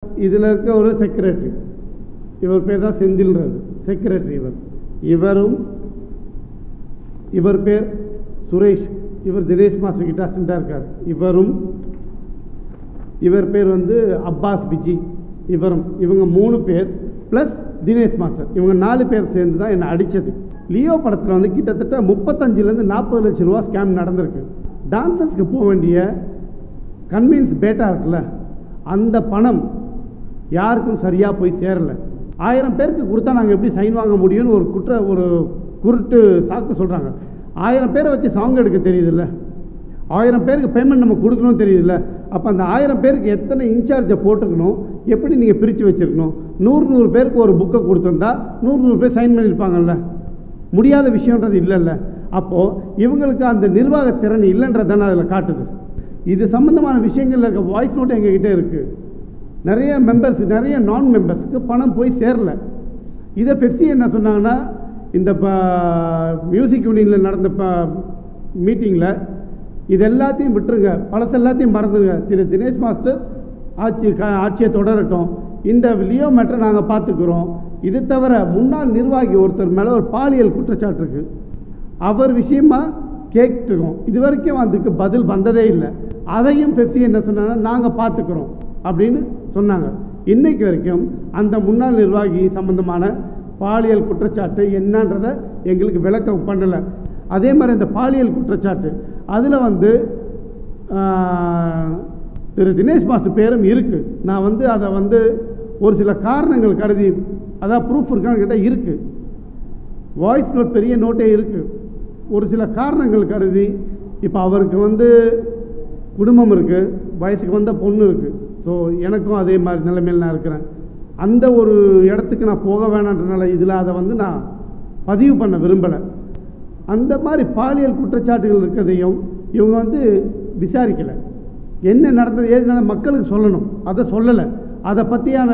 இதில் இருக்க ஒரு செக்ரட்டரி, இவர் பேர் தான் செந்தில்ன்றது செக்ரட்டரி. இவர் பேர் சுரேஷ், இவர் தினேஷ் மாஸ்டர் கிட்ட அசிஸ்டண்டாக இருக்கார். இவர் பேர் வந்து அப்பாஸ் விஜி, இவங்க 3 பேர் ப்ளஸ் தினேஷ் மாஸ்டர், இவங்க 4 பேர் சேர்ந்து தான் என்னை அடித்தது. லியோ படத்தில் வந்து கிட்டத்தட்ட 35 to 40 லட்சம் ரூபா ஸ்கேம் நடந்திருக்கு. டான்சர்ஸ்க்கு போக வேண்டிய கன்வீன்ஸ் பேட்டா இருக்குல்ல, அந்த பணம் யாருக்கும் சரியாக போய் சேரலை. 1000 பேருக்கு கொடுத்தா நாங்கள் எப்படி சைன் வாங்க முடியும்னு ஒரு குருட்டு சாக்கு சொல்கிறாங்க. 1000 பேரை வச்சு சாங் எடுக்க தெரியுதுல்ல, 1000 பேருக்கு பேமெண்ட் நம்ம கொடுக்கணும் தெரியுதுல்ல. அப்போ அந்த 1000 பேருக்கு எத்தனை இன்சார்ஜை போட்டுக்கணும், எப்படி நீங்கள் பிரித்து வச்சுருக்கணும். 100 பேருக்கு ஒரு புக்கை கொடுத்துருந்தா 100 பேர் சைன் பண்ணியிருப்பாங்கல்ல. முடியாத விஷயன்றது இல்லைல்ல. அப்போது இவங்களுக்கு அந்த நிர்வாக திறன் இல்லைன்றதானே அதில் காட்டுது. இது சம்மந்தமான விஷயங்களில் இருக்க வாய்ஸ் நோட்டு எங்ககிட்ட இருக்குது. நிறைய மெம்பர்ஸ், நிறைய நான் மெம்பர்ஸுக்கு பணம் போய் சேரலை. இதை பெப்சி என்ன சொன்னாங்கன்னா, இந்த மியூசிக் யூனியனில் நடந்த மீட்டிங்கில் இது எல்லாத்தையும் விட்டுருங்க, பழசு எல்லாத்தையும் மறந்துடுங்க, தினேஷ் மாஸ்டர் ஆட்சியை தொடரட்டும், இந்த லியோ மேட்டரை நாங்கள் பார்த்துக்குறோம். இது தவிர முன்னாள் நிர்வாகி ஒருத்தர் மேலே ஒரு பாலியல் குற்றச்சாட்டு இருக்குது, அவர் விஷயமா கேட்டுருக்கோம். இது வரைக்கும் அதுக்கு பதில் வந்ததே இல்லை. அதையும் பெப்சி என்ன சொன்னாங்கன்னா, நாங்கள் பார்த்துக்குறோம் அப்படின்னு சொன்னாங்க. இன்றைக்கு வரைக்கும் அந்த முன்னாள் நிர்வாகி சம்பந்தமான பாலியல் குற்றச்சாட்டு என்னன்றதை எங்களுக்கு விளக்கம் பண்ணலை. அதே மாதிரி இந்த பாலியல் குற்றச்சாட்டு அதில் வந்து திரு தினேஷ் மாஸ்டர் பேரும் இருக்குது. நான் வந்து அதை வந்து ஒரு சில காரணங்கள் கருதி, அதான் ப்ரூஃப் இருக்கான்னு கேட்டால் இருக்குது, வாய்ஸ் நோட் பெரிய நோட்டே இருக்குது. ஒரு சில காரணங்கள் கருதி, இப்போ அவருக்கு வந்து குடும்பம் இருக்குது, வயசுக்கு வந்த பொண்ணு இருக்குது. ஸோ எனக்கும் அதே மாதிரி நிலைமையில் நான் இருக்கிறேன். அந்த ஒரு இடத்துக்கு நான் போக வேணான்றனால இதில் அதை வந்து நான் பதிவு பண்ண விரும்பலை. அந்த மாதிரி பாலியல் குற்றச்சாட்டுகள் இருக்கிறதையும் இவங்க வந்து விசாரிக்கலை. என்ன நடந்தது ஏது நடந்தது மக்களுக்கு சொல்லணும், அதை சொல்லலை. அதை பற்றியான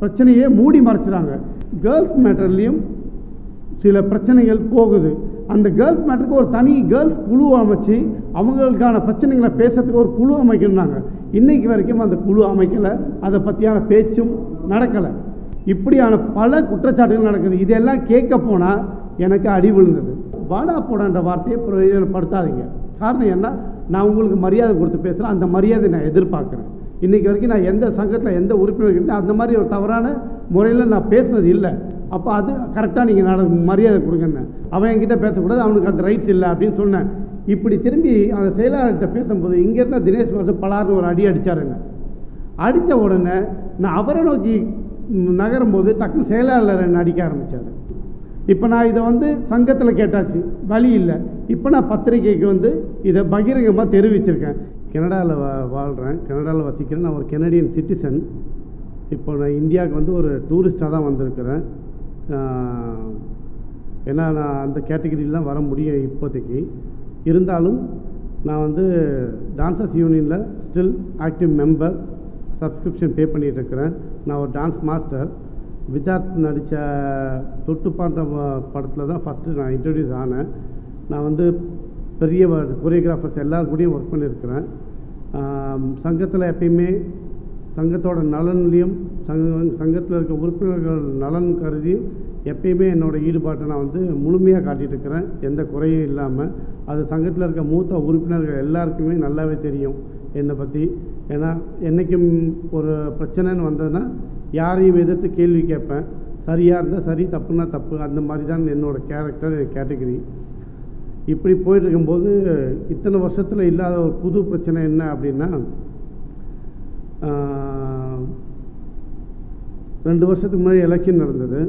பிரச்சனையே மூடி மறைச்சிறாங்க. கேர்ள்ஸ் மேட்டர்லேயும் சில பிரச்சனைகள் போகுது. அந்த கேர்ள்ஸ் மேட்டருக்கு ஒரு தனி கேர்ள்ஸ் குழு அமைச்சு அவங்களுக்கான பிரச்சனைகளை பேசுறதுக்கு ஒரு குழு அமைக்கணும்னாங்க. இன்றைக்கு வரைக்கும் அந்த குழு அமைக்கலை, அதை பற்றியான பேச்சும் நடக்கலை. இப்படியான பல குற்றச்சாட்டுகள் நடக்குது. இதெல்லாம் கேட்க போனால் எனக்கு அடி விழுந்தது. வாடா போடான்ற வார்த்தையை பிரயோஜனப்படுத்தாதீங்க. காரணம் என்ன, நான் உங்களுக்கு மரியாதை கொடுத்து பேசுகிறேன், அந்த மரியாதை நான் எதிர்பார்க்குறேன். இன்றைக்கி வரைக்கும் நான் எந்த சங்கத்தில் எந்த உறுப்பினர்கிட்ட அந்த மாதிரி ஒரு தவறான முறையில் நான் பேசுனது இல்லை. அப்போ அது கரெக்டாக நீங்கள் மரியாதை கொடுங்கன்னு, அவன் என்கிட்ட பேசக்கூடாது, அவனுக்கு அந்த ரைட்ஸ் இல்லை அப்படின்னு சொன்னேன். இப்படி திரும்பி அந்த செயலாளர்கிட்ட பேசும்போது இங்கேருந்தா தினேஷ் மாஸ்டர் பலார்னு ஒரு அடி அடித்தாருங்க. அடித்த உடனே நான் அவரை நோக்கி நகரும்போது டக்குன்னு செயலாளர் என்னை அடிக்க ஆரம்பித்தார். இப்போ நான் இதை வந்து சங்கத்தில் கேட்டாச்சு, வழி இல்லை. இப்போ நான் பத்திரிகைக்கு வந்து இதை பகிரங்கமாக தெரிவிச்சிருக்கேன். கனடாவில் வாழ்கிறேன், கனடாவில் வசிக்கிறேன். நான் ஒரு கெனடியன் சிட்டிசன். இப்போ நான் இந்தியாவுக்கு வந்து ஒரு டூரிஸ்டாக தான் வந்திருக்கிறேன். ஏன்னா நான் அந்த கேட்டகரியில் தான் வர முடியும் இப்போதைக்கு. இருந்தாலும் நான் வந்து டான்சர்ஸ் யூனியனில் still active member, subscription pay பண்ணிகிட்ருக்கிறேன். நான் ஒரு டான்ஸ் மாஸ்டர். விதார்த் நடித்த தொட்டுப்பான்ற படத்தில் தான் ஃபஸ்ட்டு நான் இன்ட்ரடியூஸ் ஆனேன். நான் வந்து பெரிய கொரியோகிராஃபர்ஸ் எல்லாரும் கூடயும் ஒர்க் பண்ணியிருக்கிறேன். சங்கத்தில் எப்பயுமே சங்கத்தோட நலன்லேயும் சங்கத்தில் இருக்க உறுப்பினர்கள் நலன் கருதியும் எப்பயுமே என்னோடய ஈடுபாட்டை நான் வந்து முழுமையாக காட்டிகிட்டு இருக்கிறேன், எந்த குறையும் இல்லாமல். அது சங்கத்தில் இருக்க மூத்த உறுப்பினர்கள் எல்லாருக்குமே நல்லாவே தெரியும் என்னை பற்றி. ஏன்னா என்றைக்கும் ஒரு பிரச்சனைன்னு வந்ததுன்னா யாரையும் எதிர்த்து கேள்வி கேட்பேன். சரியாக இருந்தால் சரி, தப்புன்னா தப்பு, அந்த மாதிரி தான் என்னோடய கேரக்டர், கேட்டகரி. இப்படி போயிட்டுருக்கும்போது இத்தனை வருஷத்தில் இல்லாத ஒரு புது பிரச்சனை என்ன அப்படின்னா, 2 வருஷத்துக்கு முன்னாடி எலெக்ஷன் நடந்தது.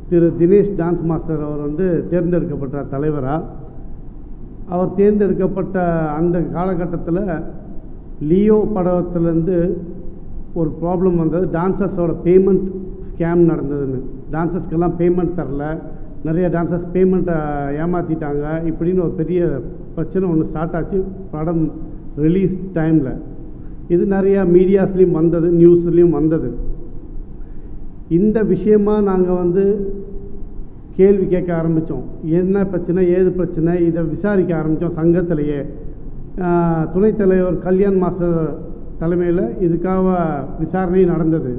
திரு தினேஷ் டான்ஸ் மாஸ்டர் அவர் வந்து தேர்ந்தெடுக்கப்பட்டார் தலைவராக. அவர் தேர்ந்தெடுக்கப்பட்ட அந்த காலகட்டத்தில் லியோ படத்துலேருந்து ஒரு ப்ராப்ளம் வந்தது. டான்சர்ஸோட பேமெண்ட் ஸ்கேம் நடந்ததுன்னு, டான்சர்ஸ்க்கெல்லாம் பேமெண்ட் தரல, நிறைய டான்சர்ஸ் பேமெண்ட்டை ஏமாற்றிட்டாங்க, இப்படின்னு ஒரு பெரிய பிரச்சனை ஒன்று ஸ்டார்ட் ஆச்சு படம் ரிலீஸ் டைமில். இது நிறையா மீடியாஸ்லேயும் வந்தது, நியூஸ்லேயும் வந்தது. இந்த விஷயமாக நாங்கள் வந்து கேள்வி கேட்க ஆரம்பித்தோம். என்ன பிரச்சனை, ஏது பிரச்சனை, இதை விசாரிக்க ஆரம்பித்தோம் சங்கத்திலேயே. துணைத் தலைவர் கல்யாண் மாஸ்டர் தலைமையில் இதுக்காக விசாரணை நடந்தது.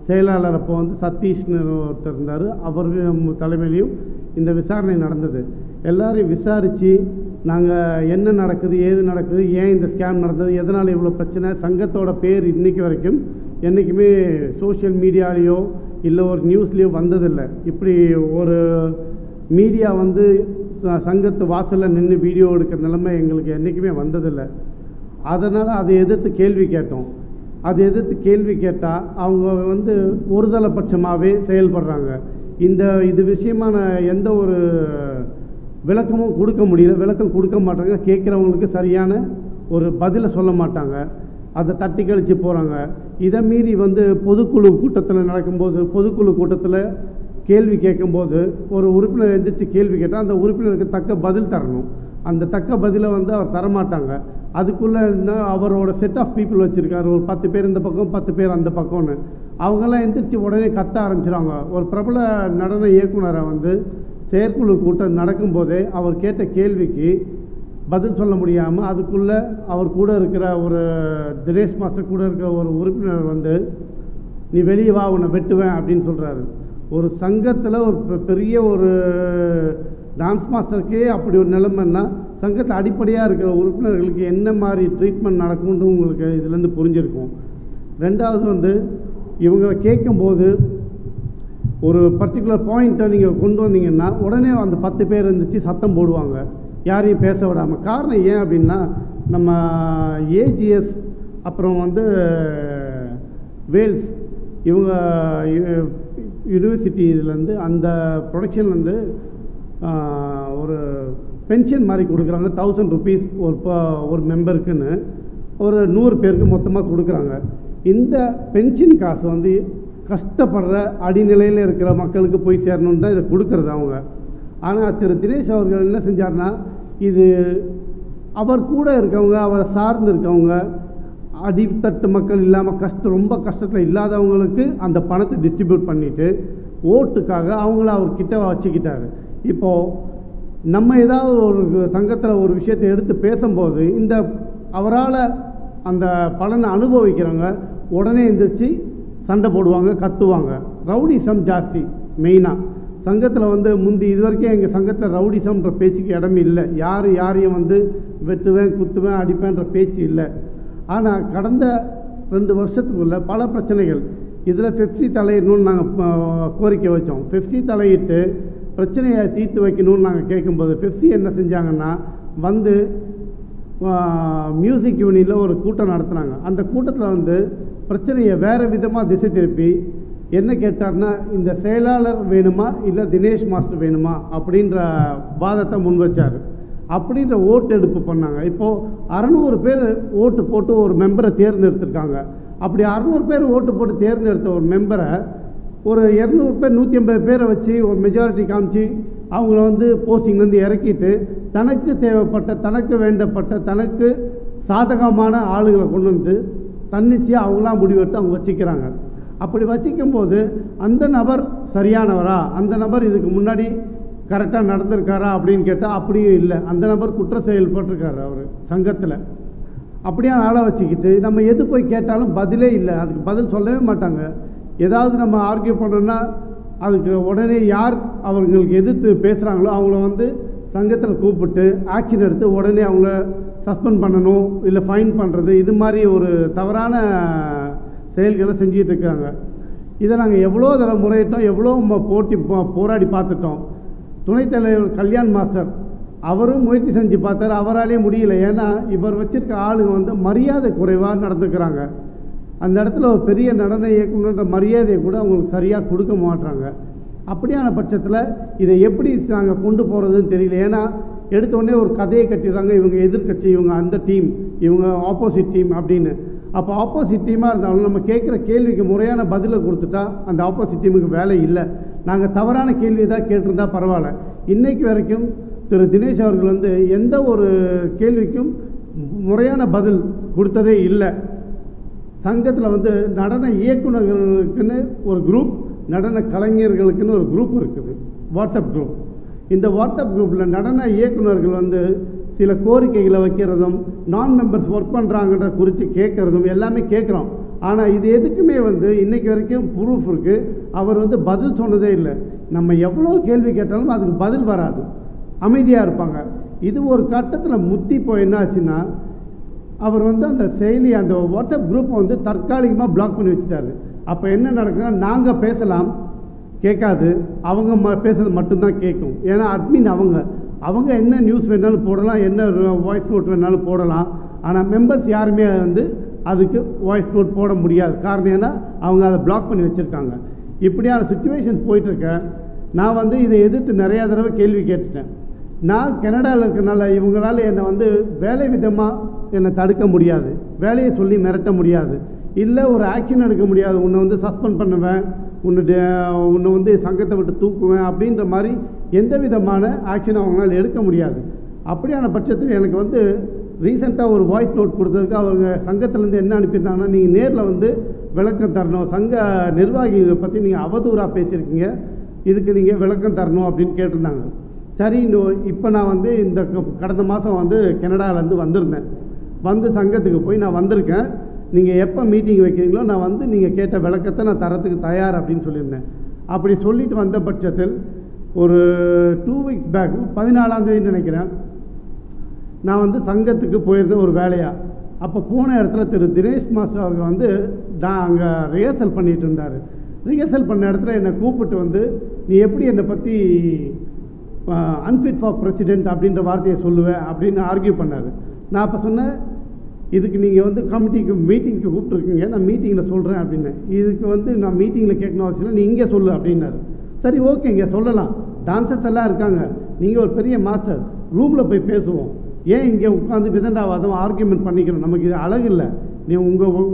செயலாளர் அப்போ வந்து சதீஷ்னு ஒருத்தர் இருந்தார், அவர் தலைமையிலையும் இந்த விசாரணை நடந்தது. எல்லாரையும் விசாரித்து நாங்கள் என்ன நடக்குது, ஏது நடக்குது, ஏன் இந்த ஸ்கேம் நடந்தது, எதனால் இவ்வளோ பிரச்சனை, சங்கத்தோட பேர் இன்றைக்கி வரைக்கும் என்றைக்குமே சோஷியல் மீடியாலேயோ இல்லை ஒரு நியூஸ்லேயோ வந்ததில்லை. இப்படி ஒரு மீடியா வந்து சங்கத்து வாசலில் நின்று வீடியோ எடுக்கிற நிலைமை எங்களுக்கு என்றைக்குமே வந்ததில்லை. அதனால் அதை எதிர்த்து கேள்வி கேட்டோம். அதை எதிர்த்து கேள்வி கேட்டால் அவங்க வந்து ஒருதலைபட்சமாகவே செயல்படுறாங்க. இது விஷயமான எந்த ஒரு விளக்கமும் கொடுக்க முடியல, விளக்கம் கொடுக்க மாட்டாங்க. கேட்குறவங்களுக்கு சரியான ஒரு பதிலை சொல்ல மாட்டாங்க, அதை தட்டி கழித்து போகிறாங்க. இதை மீறி வந்து பொதுக்குழு கூட்டத்தில் நடக்கும்போது, பொதுக்குழு கூட்டத்தில் கேள்வி கேட்கும்போது ஒரு உறுப்பினர் எந்திரிச்சு கேள்வி கேட்டால் அந்த உறுப்பினருக்கு தக்க பதில் தரணும். அந்த தக்க பதிலை வந்து அவர் தரமாட்டாங்க. அதுக்குள்ளே அவரோட செட் ஆஃப் பீப்புள் வச்சுருக்காரு, ஒரு 10 பேர் இந்த பக்கம் 10 பேர் அந்த பக்கம்னு. அவங்கெல்லாம் எந்திரிச்சு உடனே கத்த ஆரம்பிச்சிடுவாங்க. ஒரு பிரபல நடன இயக்குனரை வந்து செயற்குழு கூட்டம் நடக்கும்போதே அவர் கேட்ட கேள்விக்கு பதில் சொல்ல முடியாமல் அதுக்குள்ளே அவர் கூட இருக்கிற ஒரு தினேஷ் மாஸ்டர் கூட இருக்கிற ஒரு உறுப்பினர் வந்து நீ வெளியே வா, உன்னை வெட்டுவேன் அப்படின்னு சொல்கிறாரு. ஒரு சங்கத்தில் ஒரு பெரிய ஒரு டான்ஸ் மாஸ்டருக்கே அப்படி ஒரு நிலைமைன்னா சங்கத்தில் அடிப்படையாக இருக்கிற உறுப்பினர்களுக்கு என்ன மாதிரி ட்ரீட்மெண்ட் நடக்கும்னு உங்களுக்கு இதுலேருந்து புரிஞ்சிருக்கும். ரெண்டாவது வந்து இவங்களை கேட்கும்போது ஒரு பர்டிகுலர் பாயிண்ட்டை நீங்கள் கொண்டு வந்தீங்கன்னா உடனே அந்த 10 பேர் இருந்துச்சு சத்தம் போடுவாங்க, யாரையும் பேச விடாமல். காரணம் ஏன் அப்படின்னா, நம்ம ஏஜிஎஸ் அப்புறம் வந்து வேல்ஸ் இவங்க யூனிவர்சிட்டி இதுலேருந்து அந்த ப்ரொடக்ஷன்லேருந்து ஒரு பென்ஷன் மாதிரி கொடுக்குறாங்க. 1000 rupees ஒரு மெம்பருக்குன்னு ஒரு 100 பேருக்கு மொத்தமாக கொடுக்குறாங்க. இந்த பென்ஷன் காசு வந்து கஷ்டப்படுற அடிநிலையில் இருக்கிற மக்களுக்கு போய் சேரணுன்னு தான் இதை கொடுக்குறது அவங்க. ஆனால் திரு தினேஷ் அவர்கள் என்ன செஞ்சார்னா, இது அவர் கூட இருக்கவங்க, அவரை சார்ந்து இருக்கவங்க, அடித்தட்டு மக்கள் இல்லாமல் ரொம்ப கஷ்டத்தில் இல்லாதவங்களுக்கு அந்த பணத்தை டிஸ்ட்ரிபியூட் பண்ணிவிட்டு ஓட்டுக்காக அவங்கள அவர்கிட்ட வச்சுக்கிட்டார். இப்போது நம்ம ஏதாவது ஒரு சங்கத்தில் ஒரு விஷயத்தை எடுத்து பேசும்போது இந்த அவரால் அந்த பலனை அனுபவிக்கிறவங்க உடனே எந்திரிச்சு சண்டை போடுவாங்க, கத்துவாங்க. ரவுடிசம் ஜாஸ்தி. மெயினாக சங்கத்தில் வந்து இது வரைக்கும் எங்கள் சங்கத்தில் ரவுடிசம்ன்ற பேச்சுக்கு இடமே இல்லை. யாரையும் வந்து வெட்டுவேன், குத்துவேன், அடிப்பேன்ற பேச்சு இல்லை. ஆனால் கடந்த 2 வருஷத்துக்குள்ளே பல பிரச்சனைகள். இதில் பெப்சி தலையிடணும்னு நாங்கள் கோரிக்கை வச்சோம். பெப்சி தலையிட்டு பிரச்சனையை தீர்த்து வைக்கணும்னு நாங்கள் கேட்கும்போது பெப்சி என்ன செஞ்சாங்கன்னா வந்து மியூசிக் யூனியனில் ஒரு கூட்டம் நடத்துனாங்க. அந்த கூட்டத்தில் வந்து பிரச்சனையை வேறு விதமாக திசை திருப்பி என்ன கேட்டார்னா, இந்த செயலாளர் வேணுமா இல்லை தினேஷ் மாஸ்டர் வேணுமா அப்படின்ற வாதத்தை முன் வச்சார். அப்படின்ற ஓட்டு எடுப்பு பண்ணாங்க. இப்போது 600 பேர் ஓட்டு போட்டு ஒரு மெம்பரை தேர்ந்தெடுத்திருக்காங்க. அப்படி 600 பேர் ஓட்டு போட்டு தேர்ந்தெடுத்த ஒரு மெம்பரை ஒரு 200 பேர் 150 பேரை வச்சு ஒரு மெஜாரிட்டி காமிச்சு அவங்கள வந்து போஸ்டிங்லேருந்து இறக்கிட்டு தனக்கு தேவைப்பட்ட, தனக்கு வேண்டப்பட்ட, தனக்கு சாதகமான ஆளுகளை கொண்டு வந்து தன்னிச்சையாக அவங்களாம் முடிவெடுத்து அவங்க வச்சுக்கிறாங்க. அப்படி வச்சிக்கும்போது அந்த நபர் சரியானவரா, அந்த நபர் இதுக்கு முன்னாடி கரெக்டாக நடந்திருக்காரா அப்படின்னு கேட்டால் அப்படியும் இல்லை. அந்த நபர் குற்ற செயல்பட்டிருக்காரு அவர் சங்கத்தில். அப்படியே ஆளை வச்சுக்கிட்டு நம்ம எது போய் கேட்டாலும் பதிலே இல்லை, அதுக்கு பதில் சொல்லவே மாட்டாங்க. ஏதாவது நம்ம ஆர்கியூ பண்ணோன்னா அதுக்கு உடனே யார் அவங்களுக்கு எதிர்த்து பேசுகிறாங்களோ அவங்கள வந்து சங்கத்தில் கூப்பிட்டு ஆக்ஷன் எடுத்து உடனே அவங்கள சஸ்பெண்ட் பண்ணணும், இல்லை ஃபைன் பண்ணுறது, இது மாதிரி ஒரு தவறான செயல்களை செஞ்சுட்டு இருக்காங்க. இதை நாங்கள் எவ்வளோ தடவை முறையிட்டோம், எவ்வளோ போராடி பார்த்துட்டோம். துணைத் தலைவர் கல்யாண் மாஸ்டர் அவரும் முயற்சி செஞ்சு பார்த்தார், அவராலே முடியல. ஏன்னா இவர் வச்சுருக்க ஆளுங்க வந்து மரியாதை குறைவாக நடந்துக்கிறாங்க. அந்த இடத்துல ஒரு பெரிய நடன இயக்குனன்ற மரியாதையை கூட அவங்களுக்கு சரியாக கொடுக்க மாட்டாங்க. அப்படியான பட்சத்தில் இதை எப்படி நாங்கள் கொண்டு போகிறதுன்னு தெரியல. ஏன்னா எடுத்தோடனே ஒரு கதையை கட்டிடுறாங்க, இவங்க எதிர்கட்சி, இவங்க அந்த டீம், இவங்க ஆப்போசிட் டீம் அப்படின்னு. அப்போ ஆப்போசிட் டீமாக இருந்தாலும் நம்ம கேட்குற கேள்விக்கு முறையான பதிலை கொடுத்துட்டா அந்த ஆப்போசிட் டீமுக்கு வேலை இல்லை. நாங்கள் தவறான கேள்வி தான் கேட்டிருந்தா பரவாயில்ல. இன்றைக்கு வரைக்கும் திரு தினேஷ் அவர்கள் வந்து எந்த ஒரு கேள்விக்கும் முறையான பதில் கொடுத்ததே இல்லை. சங்கத்தில் வந்து நடன இயக்குநர்களுக்குன்னு ஒரு குரூப், நடன கலைஞர்களுக்குன்னு ஒரு குரூப் இருக்குது, வாட்ஸ்அப் குரூப். இந்த வாட்ஸ்அப் குரூப்பில் நடன இயக்குநர்கள் வந்து சில கோரிக்கைகளை வைக்கிறதும் நான் மெம்பர்ஸ் ஒர்க் பண்ணுறாங்கன்ற குறித்து கேட்குறதும் எல்லாமே கேட்குறோம். ஆனால் இது எதுக்குமே வந்து இன்றைக்கி வரைக்கும் ப்ரூஃப் இருக்குது. அவர் வந்து பதில் சொன்னதே இல்லை. நம்ம எவ்வளோ கேள்வி கேட்டாலும் அதுக்கு பதில் வராது, அமைதியாக இருப்பாங்க. இது ஒரு கட்டத்தில் முத்தி போய் என்ன ஆச்சுன்னா, அவர் வந்து அந்த செயலி அந்த வாட்ஸ்அப் குரூப்பை வந்து தற்காலிகமாக பிளாக் பண்ணி வச்சுட்டாரு. அப்போ என்ன நடக்குதுன்னா, நாங்கள் பேசலாம் கேட்காது, அவங்க பேசுறது மட்டும்தான் கேட்கும். ஏன்னா அட்மின் அவங்க என்ன நியூஸ் வேணாலும் போடலாம், என்ன வாய்ஸ் நோட் வேணாலும் போடலாம். ஆனால் மெம்பர்ஸ் யாருமே வந்து அதுக்கு வாய்ஸ் நோட் போட முடியாது. காரணம் ஏன்னா அவங்க அதை பிளாக் பண்ணி வச்சுருக்காங்க. இப்படியான சுச்சுவேஷன்ஸ் போயிட்டுருக்க. நான் வந்து இதை எதிர்த்து நிறையா தடவை கேள்வி கேட்டுட்டேன். நான் கனடாவில் இருக்கிறனால இவங்களால் என்னை வந்து வேலை விதமாக என்னை தடுக்க முடியாது, வேலையை சொல்லி மிரட்ட முடியாது, இல்லை ஒரு ஆக்ஷன் எடுக்க முடியாது. உன்னை வந்து சஸ்பெண்ட் பண்ணுவேன், உன்னை வந்து சங்கத்தை விட்டு தூக்குவேன் அப்படின்ற மாதிரி எந்த விதமான ஆக்ஷன் அவங்களால எடுக்க முடியாது. அப்படியான பட்சத்தில் எனக்கு வந்து ரீசெண்டாக ஒரு வாய்ஸ் நோட் கொடுத்ததுக்கு அவங்க சங்கத்திலேருந்து என்ன அனுப்பியிருந்தாங்கன்னா, நீங்கள் நேரில் வந்து விளக்கம் தரணும், சங்க நிர்வாகிகளை பற்றி நீங்கள் அவதூறாக பேசியிருக்கீங்க, இதுக்கு நீங்கள் விளக்கம் தரணும் அப்படின்னு கேட்டிருந்தாங்க. சரி, இப்போ நான் வந்து இந்த கடந்த மாதம் வந்து கனடாவிலேருந்து வந்திருந்தேன். வந்து சங்கத்துக்கு போய் நான் வந்திருக்கேன். நீங்கள் எப்போ மீட்டிங் வைக்கிறீங்களோ நான் வந்து நீங்கள் கேட்ட விளக்கத்தை நான் தரத்துக்கு தயார் அப்படின்னு சொல்லியிருந்தேன். அப்படி சொல்லிட்டு வந்த பட்சத்தில் ஒரு 2 வீக்ஸ் பேக் 14ஆம் தேதி நினைக்கிறேன், நான் வந்து சங்கத்துக்கு போயிருந்தேன் ஒரு வேலையாக. அப்போ போன இடத்துல திரு தினேஷ் மாஸ்டர் அவர்கள் வந்து அங்கே ரிஹர்சல் பண்ணிகிட்டு இருந்தார். ரிஹர்சல் பண்ண இடத்துல என்னை கூப்பிட்டு வந்து, நீ எப்படி என்னை பற்றி அன்ஃபிட் ஃபார் பிரசிடென்ட் அப்படின்ற வார்த்தையை சொல்லுவேன் அப்படின்னு ஆர்கியூ பண்ணார். நான் அப்போ சொன்னேன், இதுக்கு நீங்கள் வந்து கமிட்டிக்கு மீட்டிங்க்கு கூப்பிட்ருக்கீங்க, நான் மீட்டிங்கில் சொல்கிறேன் அப்படின்னேன். இதுக்கு வந்து நான் மீட்டிங்கில் கேட்கணும் அவசியம் இல்லை, நீ இங்கே சொல்லு அப்படின்னாரு. சரி, ஓகேங்க, சொல்லலாம், டான்சர்ஸ் எல்லாம் இருக்காங்க, நீங்கள் ஒரு பெரிய மாஸ்டர், ரூமில் போய் பேசுவோம், ஏன் இங்கே உட்காந்து விதண்டாவாதம் ஆர்கியூமெண்ட் பண்ணிக்கணும், நமக்கு இது அழகு இல்லை, நீ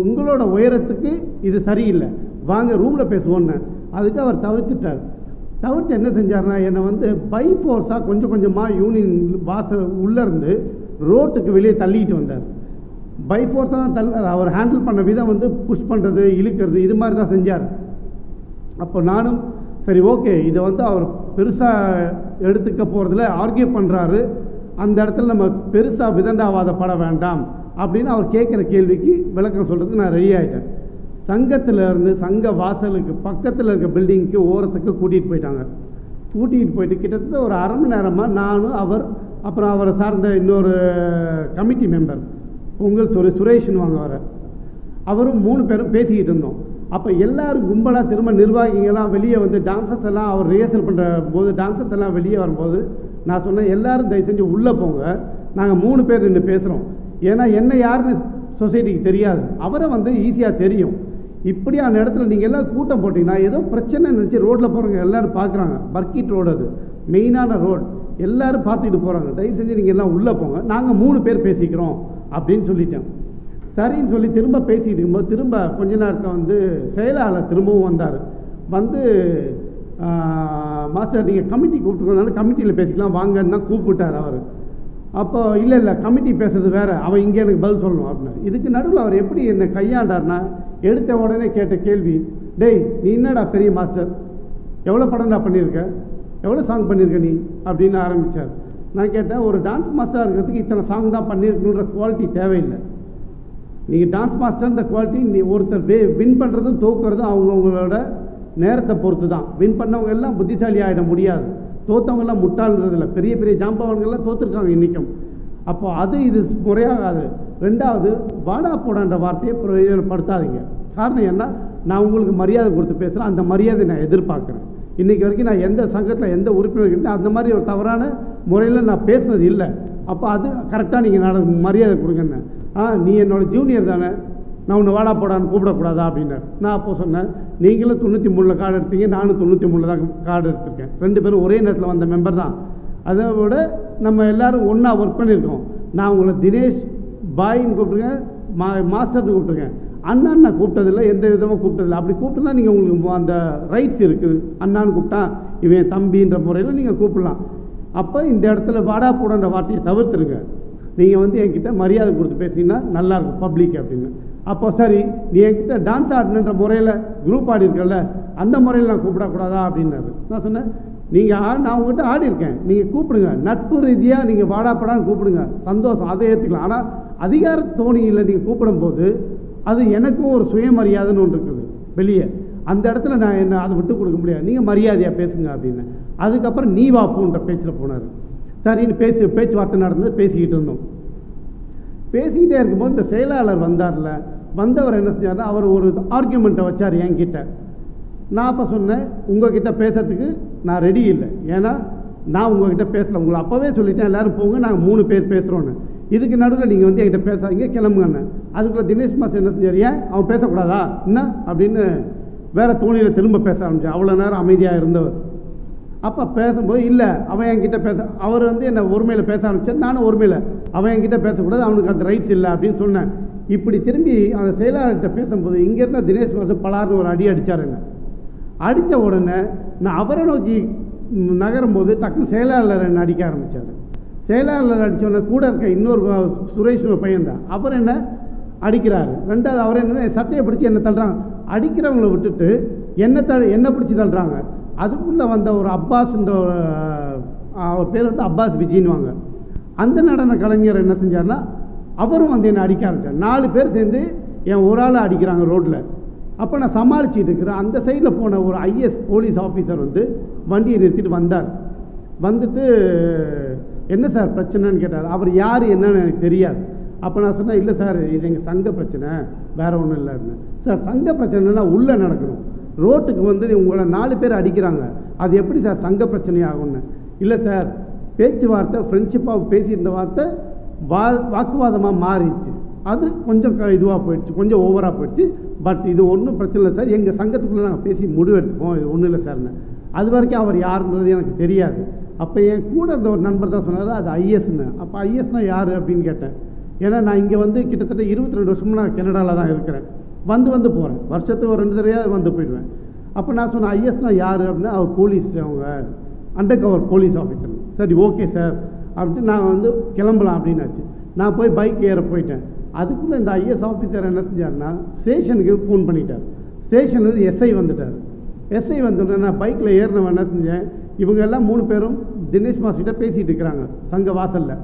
உங்களோட உயரத்துக்கு இது சரியில்லை, வாங்க ரூமில் பேசுவோன்னு. அதுக்கு அவர் தவிர்த்து என்ன செஞ்சார்னா, என்னை வந்து பை ஃபோர்ஸாக கொஞ்சம் கொஞ்சமாக யூனியன் வாசல் உள்ளேருந்து ரோட்டுக்கு வெளியே தள்ளிட்டு வந்தார். பை ஃபோர்ஸாக தான் அவர் ஹேண்டில் பண்ண விதம் வந்து புஷ் பண்ணுறது, இழுக்கிறது, இது மாதிரி தான் செஞ்சார். அப்போ நானும் சரி, ஓகே, இதை வந்து அவர் பெருசாக எடுத்துக்க போகிறதுல ஆர்கியூ பண்ணுறாரு, அந்த இடத்துல நம்ம பெருசாக விதண்டாவாதப்பட வேண்டாம் அப்படின்னு அவர் கேட்குற கேள்விக்கு விளக்கம் சொல்கிறதுக்கு நான் ரெடி ஆகிட்டேன். சங்கத்தில் இருந்து சங்க வாசலுக்கு பக்கத்தில் இருக்க பில்டிங்க்கு ஓரத்துக்கு கூட்டிகிட்டு போயிட்டு கிட்டத்தட்ட ஒரு அரை மணி நேரமாக நானும் அப்புறம் அவரை சார்ந்த இன்னொரு கமிட்டி மெம்பர் சுரேஷ்னு வாங்க அவரும் 3 பேரும் பேசிக்கிட்டு இருந்தோம். அப்போ எல்லோரும் கும்பலாக திரும்ப நிர்வாகிகள்லாம் வெளியே வந்து டான்சர்ஸ் எல்லாம் அவர் ரிஹர்சல் பண்ணுற போது டான்சர்ஸ் எல்லாம் வெளியே வரும்போது நான் சொன்னேன், எல்லோரும் தயவு செஞ்சு உள்ளே போங்க, நாங்கள் 3 பேர் நின்று பேசுகிறோம். ஏன்னா என்ன யாருன்னு சொசைட்டிக்கு தெரியாது, அவரை வந்து ஈஸியாக தெரியும். இப்படியான இடத்துல நீங்கள் எல்லாம் கூட்டம் போட்டிங்கன்னா ஏதோ பிரச்சனை நினச்சி ரோட்டில் போகிறவங்க எல்லோரும் பார்க்குறாங்க. பர்கிட் ரோடு, அது மெயினான ரோடு, எல்லோரும் பார்த்துக்கிட்டு போகிறாங்க. தயவு செஞ்சு நீங்கள் எல்லாம் உள்ளே போங்க, நாங்கள் 3 பேர் பேசிக்கிறோம் அப்படின்னு சொல்லிட்டேன். சரின்னு சொல்லி திரும்ப பேசிகிட்டு இருக்கும்போது திரும்ப கொஞ்ச நேரத்தில் வந்து செயலாளர் திரும்பவும் வந்தார். வந்து மாஸ்டர் நீங்கள் கமிட்டி கூப்பிட்டுருக்கனால கமிட்டியில் பேசிக்கலாம் வாங்கன்னு தான் கூப்பிட்டார் அவர். அப்போ இல்லை கமிட்டி பேசுறது வேறு, அவன் இங்கே எனக்கு பதில் சொல்லணும் அப்படின்னாரு. இதுக்கு நடுவில் அவர் எப்படி என்னை கையாண்டார்னா, எடுத்த உடனே கேட்ட கேள்வி, டேய் நீ என்னடா பெரிய மாஸ்டர், எவ்வளோ படம்டா பண்ணியிருக்க, எவ்வளோ சாங் பண்ணியிருக்க நீ அப்படின்னு ஆரம்பித்தார். நான் கேட்டேன், ஒரு டான்ஸ் மாஸ்டராக இருக்கிறதுக்கு இத்தனை சாங் தான் பண்ணியிருக்கணுன்ற குவாலிட்டி தேவையில்லை. நீங்கள் டான்ஸ் மாஸ்டர்ன்ற குவாலிட்டி நீ ஒருத்தர் வின் பண்ணுறதும் தோக்குறதும் அவங்கவுங்களோட நேரத்தை பொறுத்து தான். வின் பண்ணவங்க எல்லாம் புத்திசாலி ஆகிட முடியாது, தோற்றவங்கெல்லாம் முட்டாள்ன்றதில்ல. பெரிய பெரிய ஜாம்பவன்கள்லாம் தோற்றுருக்காங்க இன்றைக்கும். அப்போ இது முறையாகாது. 2வது, வாடா போடான்ற வார்த்தையை பிரயோஜனப்படுத்தாதீங்க. காரணம் என்ன, நான் உங்களுக்கு மரியாதை கொடுத்து பேசுகிறேன், அந்த மரியாதை நான் எதிர்பார்க்குறேன். இன்றைக்கி வரைக்கும் நான் எந்த சங்கத்தில் எந்த உறுப்பினர்கிட்ட அந்த மாதிரி ஒரு தவறான முறையில் நான் பேசுனது இல்லை. அப்போ அது கரெக்டாக நீங்கள் மரியாதை கொடுங்கன்னு. நீ என்னோடய ஜூனியர் தானே, நான் உன்னை வாடா போடான்னு கூப்பிடக்கூடாதா அப்படின்னாரு. நான் அப்போ சொன்னேன், நீங்களும் 93 கார்டு எடுத்தீங்க, நானும் 93 தான் கார்டு எடுத்திருக்கேன், 2 பேரும் ஒரே நேரத்தில் வந்த மெம்பர் தான். அதை விட நம்ம எல்லோரும் ஒன்றா ஒர்க் பண்ணியிருக்கோம். நான் உங்களை தினேஷ் பாயின்னு கூப்பிட்ருக்கேன், மாஸ்டர்னு கூப்பிட்ருக்கேன், அண்ணான்னு நான் கூப்பிட்டதில்லை, எந்த விதமாக கூப்பிட்டதில்லை. அப்படி கூப்பிட்டுதான் நீங்கள் உங்களுக்கு அந்த ரைட்ஸ் இருக்குது. அண்ணான்னு கூப்பிட்டா இவன் தம்பின்ற முறையில் நீங்கள் கூப்பிடலாம். அப்போ இந்த இடத்துல வாடா போடன்ற வார்த்தையை தவிர்த்துருங்க. நீங்கள் வந்து என்கிட்ட மரியாதை கொடுத்து பேசிங்கன்னா நல்லாயிருக்கும் பப்ளிக் அப்படின்னு. அப்போ சரி, நீ என்கிட்ட டான்ஸ் ஆடினன்ற முறையில் குரூப் ஆடி இருக்கல, அந்த முறையில் நான் கூப்பிடக்கூடாதா அப்படின்னாரு. நான் சொன்னேன், நீங்கள் நான் உங்கள்கிட்ட ஆடி இருக்கேன், நீங்கள் கூப்பிடுங்க, நட்பு ரீதியாக நீங்கள் வாடாப்படான்னு கூப்பிடுங்க, சந்தோஷம், அதை ஏற்றுக்கலாம். ஆனால் அதிகார தோணியில் நீங்கள் கூப்பிடும்போது அது எனக்கும் ஒரு சுயமரியாதைன்னு ஒன்று இருக்குது வெளியே. அந்த இடத்துல நான் என்ன அதை விட்டு கொடுக்க முடியாது, நீங்கள் மரியாதையாக பேசுங்க அப்படின்னு. அதுக்கப்புறம் நீ வாப்புன்ற பேச்சில் போனார். சரின்னு பேச்சுவார்த்தை நடந்து பேசிக்கிட்டு இருந்தோம். பேசிக்கிட்டே இருக்கும்போது இந்த செயலாளர் வந்தார்ல, வந்தவர் என்ன செஞ்சார்னா அவர் ஒரு ஆர்கியூமெண்ட்டை வச்சார் என்கிட்ட. நான் அப்போ சொன்னேன், உங்கள்கிட்ட பேசுறதுக்கு நான் ரெடி இல்லை, ஏன்னா நான் உங்கள்கிட்ட பேசலை, உங்களை அப்போவே சொல்லிட்டேன் எல்லோரும் போங்க, நாங்கள் 3 பேர் பேசுகிறோன்னு. இதுக்கு நடுவில் நீங்கள் வந்து என்கிட்ட பேசாதீங்க, கிளம்புங்கன்னு. அதுக்குள்ளே தினேஷ் மாஸ்டர் என்ன செஞ்சார், ஏன் அவன் பேசக்கூடாதா என்ன அப்படின்னு வேறு தோணியில் திரும்ப பேச ஆரம்பிச்சார். அவ்வளோ நேரம் அமைதியாக இருந்தவர். அப்போ பேசும்போது இல்லை அவன் என்கிட்ட அவர் வந்து என்னை ஒருமையில் பேச ஆரம்பிச்சார், நானும் ஒருமையில் அவன் என்கிட்ட பேசக்கூடாது, அவனுக்கு அந்த ரைட்ஸ் இல்லை அப்படின்னு சொன்னேன். இப்படி திரும்பி அந்த செயலாளர்கிட்ட பேசும்போது இங்கேருந்தால் தினேஷ் மாஸ்டர் பலார்னு ஒரு அடி அடித்தாருங்க. அடித்த உடனே நான் அவரை நோக்கி நகரும்போது டக்குன்னு செயலாளர் என்னை அடிக்க ஆரம்பித்தார். செயலாளர் அடித்தோடனே கூட இருக்க இன்னொரு சுரேஷ் ஒரு பையன்தான், அவர் என்ன அடிக்கிறாரு. ரெண்டாவது அவர் என்ன சட்டையை பிடிச்சி என்னை தள்ளுறாங்க. அடிக்கிறவங்கள விட்டுட்டு என்னை பிடிச்சி தள்ளுறாங்க. அதுக்குள்ளே வந்த ஒரு அப்பாஸ்ன்ற அவர் பேர் வந்து அப்பாஸ் விஜின்வாங்க. அந்த நடன கலைஞர் என்ன செஞ்சார்னா அவரும் வந்து என்னை அடிக்க ஆரம்பித்தார். 4 பேர் சேர்ந்து என் ஒரு ஆளை அடிக்கிறாங்க ரோட்டில். அப்போ நான் சமாளிச்சுட்டு இருக்கிறேன். அந்த சைடில் போன ஒரு ஐஎஸ் போலீஸ் ஆஃபீஸர் வந்து வண்டியை நிறுத்திட்டு வந்தார். வந்துட்டு என்ன சார் பிரச்சனைன்னு கேட்டார். அவர் யார் என்னன்னு எனக்கு தெரியாது. அப்போ நான் சொன்னேன், இல்லை சார் இது எங்கள் சங்க பிரச்சனை, வேறு ஒன்றும் இல்லை அப்படின்னு. சார் சங்க பிரச்சனைனா உள்ளே நடக்கணும், ரோட்டுக்கு வந்து உங்களை 4 பேர் அடிக்கிறாங்க, அது எப்படி சார் சங்க பிரச்சனை ஆகும்னு. இல்லை சார் பேச்சுவார்த்தை ஃப்ரெண்ட்ஷிப்பாக பேசியிருந்த வார்த்தை வாக்குவாதமாக மாறிடுச்சு, அது கொஞ்சம் இதுவாக போயிடுச்சு, கொஞ்சம் ஓவராக போயிடுச்சு. பட் இது ஒன்றும் பிரச்சனை இல்லை சார், எங்கள் சங்கத்துக்குள்ளே நாங்கள் பேசி முடிவு எடுத்துப்போம், இது ஒன்றும் இல்லை சார்னு. அது வரைக்கும் அவர் யாருன்றது எனக்கு தெரியாது. அப்போ என் கூட இருந்த ஒரு நண்பர் தான் சொன்னார் அது ஐஎஸ்ன்னு. அப்போ ஐஎஸ்னால் யார் அப்படின்னு கேட்டேன். ஏன்னா நான் இங்கே வந்து கிட்டத்தட்ட 22 வருஷமும் நான் கனடாவில் தான் இருக்கிறேன், வந்து போகிறேன், வருஷத்துக்கு ஒரு 2 தடவையாக வந்து போயிடுவேன். அப்போ நான் சொன்னேன் ஐஎஸ்னால் யார் அப்படின்னா அவர் போலீஸ், அவங்க அண்டர் கவர் போலீஸ் ஆஃபீஸர். சரி ஓகே சார் அப்படின்ட்டு நான் வந்து கிளம்பலாம் அப்படின்னாச்சு. நான் போய் பைக் ஏற போயிட்டேன். அதுக்குள்ளே இந்த ஐஎஸ் ஆஃபீஸர் என்ன செஞ்சார்னா ஸ்டேஷனுக்கு ஃபோன் பண்ணிட்டார். ஸ்டேஷன்லேருந்து எஸ்ஐ வந்துட்டார். எஸ்ஐ வந்தோடனே நான் பைக்கில் ஏறினவன் என்ன செஞ்சேன், இவங்க எல்லாம் 3 பேரும் தினேஷ் மாஸ்டர்கிட்ட பேசிகிட்டு இருக்கிறாங்க சங்க வாசலில்.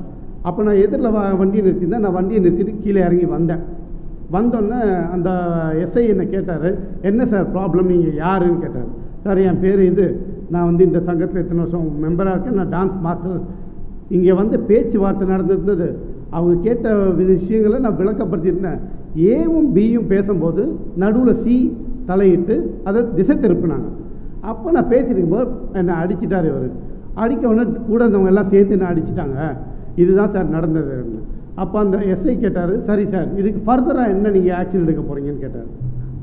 அப்போ நான் எதிரில் வண்டியை நிறுத்தியிருந்தேன். நான் வண்டியை நிறுத்திட்டு கீழே இறங்கி வந்தோடனே அந்த எஸ்ஐ என்னை கேட்டார், என்ன சார் ப்ராப்ளம், நீங்கள் யாருன்னு கேட்டார். சார் என் பேர் இது, நான் வந்து இந்த சங்கத்தில் இத்தனை வருஷம் மெம்பராக இருக்கேன், நான் டான்ஸ் மாஸ்டர். இங்கே வந்து பேச்சுவார்த்தை நடந்துருந்தது, அவங்க கேட்ட விஷயங்களை நான் விளக்கப்படுத்தியிருந்தேன். ஏவும் பியும் பேசும்போது நடுவில் சி தலையிட்டு அதை திசை திருப்பினாங்க. அப்போ நான் பேசிட்டு இருக்கும்போது என்னை அடிச்சிட்டார் இவர். அடிக்க உடனே கூட இருந்தவங்க எல்லாம் சேர்த்து என்ன அடிச்சிட்டாங்க, இதுதான் சார் நடந்தது. அப்போ அந்த எஸ்ஐ கேட்டார், சரி சார் இதுக்கு ஃபர்தராக என்ன நீங்கள் ஆக்ஷன் எடுக்க போகிறீங்கன்னு கேட்டார்.